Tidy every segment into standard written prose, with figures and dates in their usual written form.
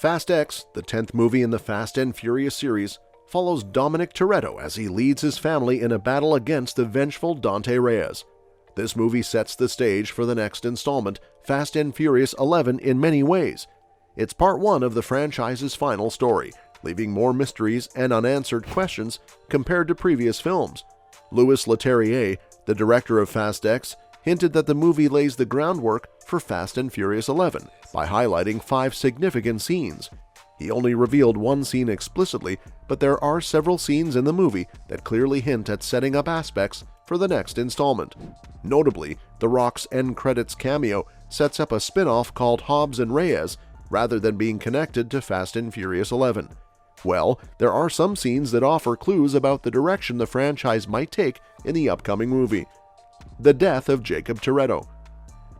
Fast X, the 10th movie in the Fast and Furious series, follows Dominic Toretto as he leads his family in a battle against the vengeful Dante Reyes. This movie sets the stage for the next installment, Fast and Furious 11, in many ways. It's part one of the franchise's final story, leaving more mysteries and unanswered questions compared to previous films. Louis Leterrier, the director of Fast X, hinted that the movie lays the groundwork for Fast and Furious 11 by highlighting 5 significant scenes. He only revealed one scene explicitly, but there are several scenes in the movie that clearly hint at setting up aspects for the next installment. Notably, The Rock's end credits cameo sets up a spin-off called Hobbs and Reyes rather than being connected to Fast and Furious 11. Well, there are some scenes that offer clues about the direction the franchise might take in the upcoming movie. The death of Jacob Toretto.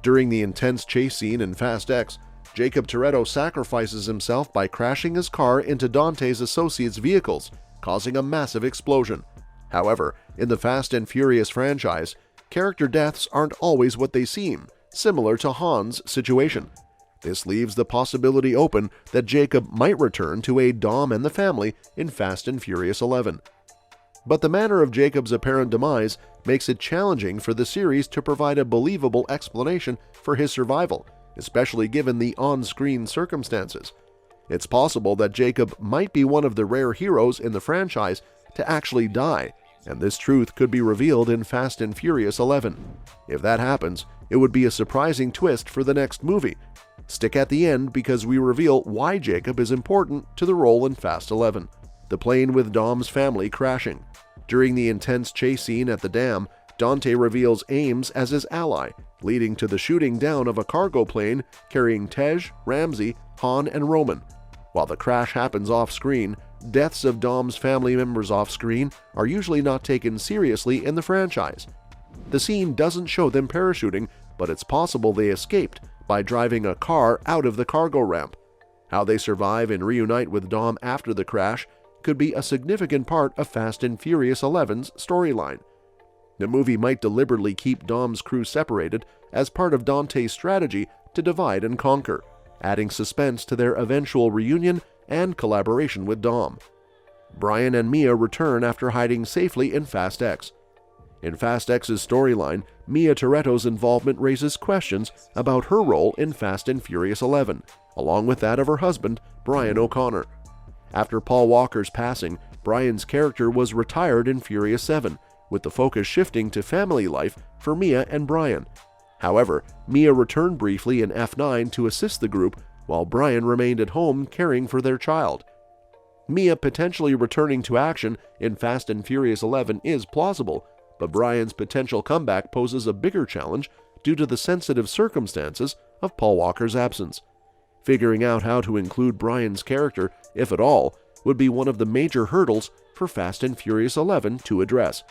During the intense chase scene in Fast X, Jacob Toretto sacrifices himself by crashing his car into Dante's associates' vehicles, causing a massive explosion. However, in the Fast and Furious franchise, character deaths aren't always what they seem, similar to Han's situation. This leaves the possibility open that Jacob might return to aid Dom and the family in Fast and Furious 11. But the manner of Jacob's apparent demise makes it challenging for the series to provide a believable explanation for his survival, especially given the on-screen circumstances. It's possible that Jacob might be one of the rare heroes in the franchise to actually die, and this truth could be revealed in Fast and Furious 11. If that happens, it would be a surprising twist for the next movie. Stick at the end because we reveal why Jacob is important to the role in Fast 11. The plane with Dom's family crashing. During the intense chase scene at the dam, Dante reveals Ames as his ally, leading to the shooting down of a cargo plane carrying Tej, Ramsey, Han, and Roman. While the crash happens off-screen, deaths of Dom's family members off-screen are usually not taken seriously in the franchise. The scene doesn't show them parachuting, but it's possible they escaped by driving a car out of the cargo ramp. How they survive and reunite with Dom after the crash could be a significant part of Fast and Furious 11's storyline. The movie might deliberately keep Dom's crew separated as part of Dante's strategy to divide and conquer, adding suspense to their eventual reunion and collaboration with Dom. Brian and Mia return after hiding safely in Fast X. In Fast X's storyline, Mia Toretto's involvement raises questions about her role in Fast and Furious 11, along with that of her husband, Brian O'Connor. After Paul Walker's passing, Brian's character was retired in Furious 7, with the focus shifting to family life for Mia and Brian. However, Mia returned briefly in F9 to assist the group, while Brian remained at home caring for their child. Mia potentially returning to action in Fast and Furious 11 is plausible, but Brian's potential comeback poses a bigger challenge due to the sensitive circumstances of Paul Walker's absence. Figuring out how to include Brian's character, if at all, would be one of the major hurdles for Fast and Furious 11 to address.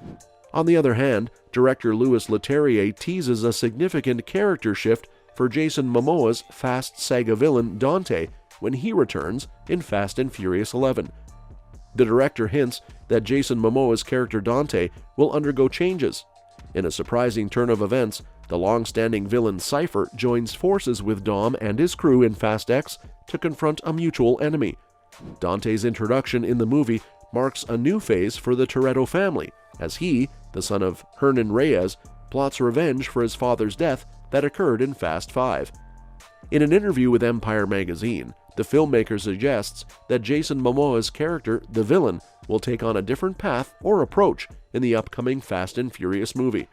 On the other hand, director Louis Leterrier teases a significant character shift for Jason Momoa's Fast saga villain Dante when he returns in Fast and Furious 11. The director hints that Jason Momoa's character Dante will undergo changes. In a surprising turn of events, the long-standing villain Cypher joins forces with Dom and his crew in Fast X to confront a mutual enemy. Dante's introduction in the movie marks a new phase for the Toretto family, as he, the son of Hernan Reyes, plots revenge for his father's death that occurred in Fast 5. In an interview with Empire magazine, the filmmaker suggests that Jason Momoa's character, the villain, will take on a different path or approach in the upcoming Fast and Furious movie.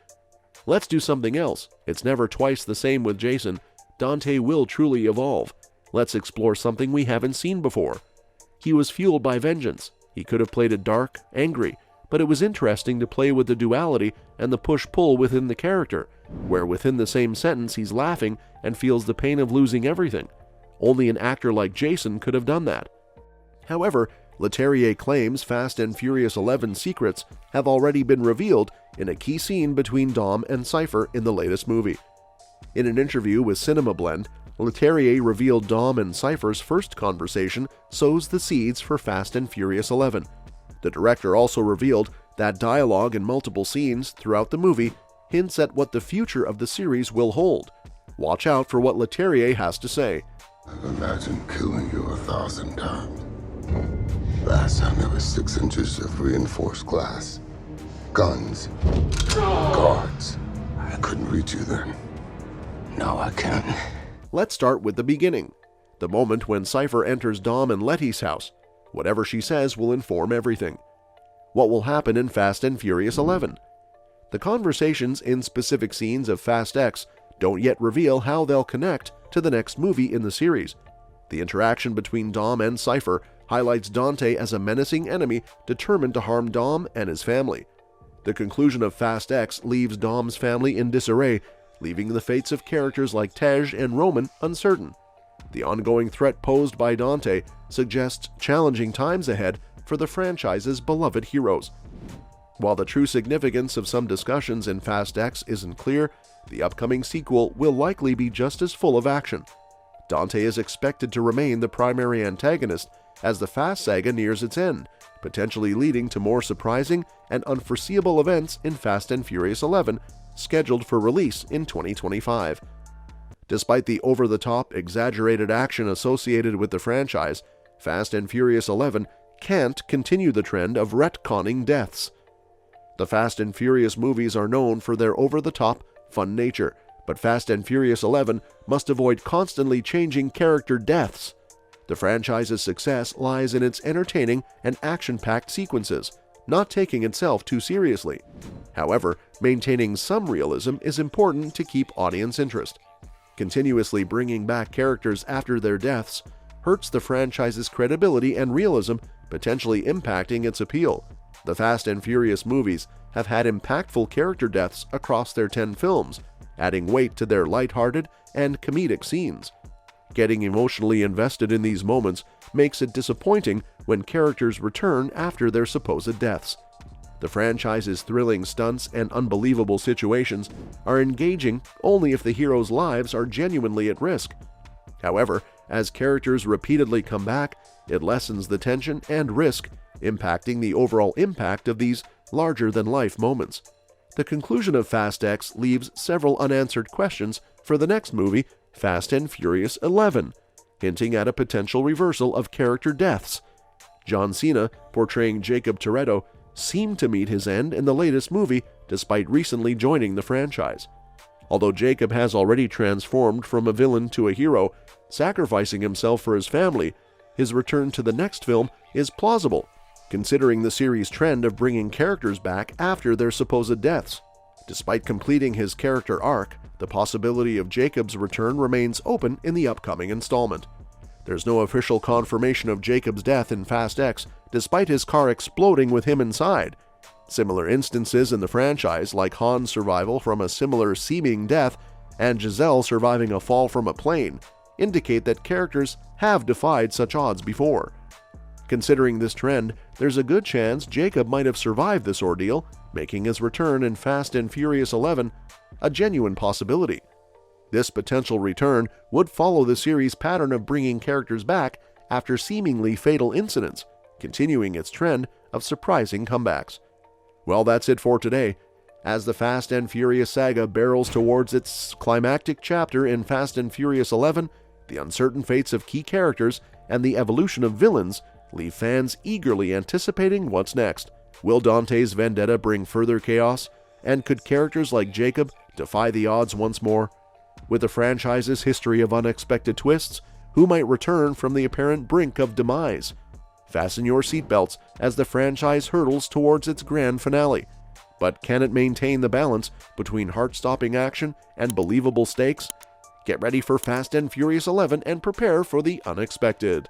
Let's do something else. It's never twice the same with Jason. Dante will truly evolve. Let's explore something we haven't seen before. He was fueled by vengeance. He could have played it dark, angry, but it was interesting to play with the duality and the push-pull within the character, where within the same sentence he's laughing and feels the pain of losing everything. Only an actor like Jason could have done that. However, Leterrier claims Fast and Furious 11 secrets have already been revealed in a key scene between Dom and Cypher in the latest movie. In an interview with Cinema Blend, Leterrier revealed Dom and Cypher's first conversation sows the seeds for Fast and Furious 11. The director also revealed that dialogue in multiple scenes throughout the movie hints at what the future of the series will hold. Watch out for what Leterrier has to say. I've imagined killing you 1,000 times. Last time there was 6 inches of reinforced glass. Guns. Guards. I couldn't reach you then. Now I can. Let's start with the beginning. The moment when Cypher enters Dom and Letty's house. Whatever she says will inform everything. What will happen in Fast and Furious 11? The conversations in specific scenes of Fast X don't yet reveal how they'll connect to the next movie in the series. The interaction between Dom and Cypher highlights Dante as a menacing enemy determined to harm Dom and his family. The conclusion of Fast X leaves Dom's family in disarray, leaving the fates of characters like Tej and Roman uncertain. The ongoing threat posed by Dante suggests challenging times ahead for the franchise's beloved heroes. While the true significance of some discussions in Fast X isn't clear, the upcoming sequel will likely be just as full of action. Dante is expected to remain the primary antagonist as the Fast saga nears its end, potentially leading to more surprising and unforeseeable events in Fast and Furious 11, scheduled for release in 2025. Despite the over-the-top, exaggerated action associated with the franchise, Fast and Furious 11 can't continue the trend of retconning deaths. The Fast and Furious movies are known for their over-the-top, fun nature, but Fast and Furious 11 must avoid constantly changing character deaths. The franchise's success lies in its entertaining and action-packed sequences, not taking itself too seriously. However, maintaining some realism is important to keep audience interest. Continuously bringing back characters after their deaths hurts the franchise's credibility and realism, potentially impacting its appeal. The Fast and Furious movies have had impactful character deaths across their 10 films, adding weight to their lighthearted and comedic scenes. Getting emotionally invested in these moments makes it disappointing when characters return after their supposed deaths. The franchise's thrilling stunts and unbelievable situations are engaging only if the heroes' lives are genuinely at risk. However, as characters repeatedly come back, it lessens the tension and risk, impacting the overall impact of these larger-than-life moments. The conclusion of Fast X leaves several unanswered questions for the next movie, Fast and Furious 11, hinting at a potential reversal of character deaths. John Cena, portraying Jacob Toretto, seemed to meet his end in the latest movie despite recently joining the franchise. Although Jacob has already transformed from a villain to a hero, sacrificing himself for his family, his return to the next film is plausible, considering the series' trend of bringing characters back after their supposed deaths. Despite completing his character arc, the possibility of Jacob's return remains open in the upcoming installment. There's no official confirmation of Jacob's death in Fast X, despite his car exploding with him inside. Similar instances in the franchise, like Han's survival from a similar seeming death and Giselle surviving a fall from a plane, indicate that characters have defied such odds before. Considering this trend, there's a good chance Jacob might have survived this ordeal, making his return in Fast and Furious 11 a genuine possibility. This potential return would follow the series' pattern of bringing characters back after seemingly fatal incidents, continuing its trend of surprising comebacks. Well, that's it for today. As the Fast and Furious saga barrels towards its climactic chapter in Fast and Furious 11, the uncertain fates of key characters and the evolution of villains leave fans eagerly anticipating what's next. Will Dante's vendetta bring further chaos? And could characters like Jacob defy the odds once more? With the franchise's history of unexpected twists, who might return from the apparent brink of demise? Fasten your seatbelts as the franchise hurtles towards its grand finale. But can it maintain the balance between heart-stopping action and believable stakes? Get ready for Fast and Furious 11 and prepare for the unexpected.